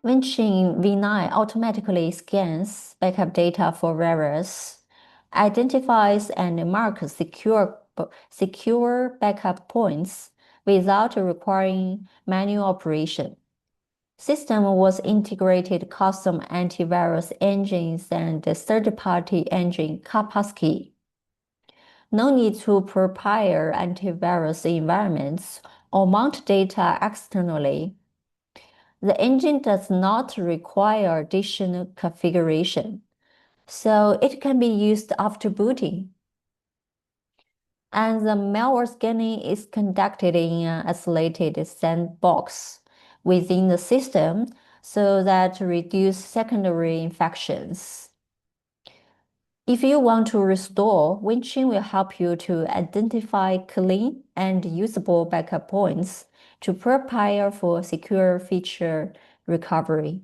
Vinchin V9 automatically scans backup data for errors, identifies and marks secure backup points without requiring manual operation. System was integrated custom antivirus engines and third-party engine Kaspersky. No need to prepare antivirus environments or mount data externally. The engine does not require additional configuration, so it can be used after booting. And the malware scanning is conducted in an isolated sandbox within the system so that to reduce secondary infections. If you want to restore, Vinchin will help you to identify clean and usable backup points to prepare for secure feature recovery.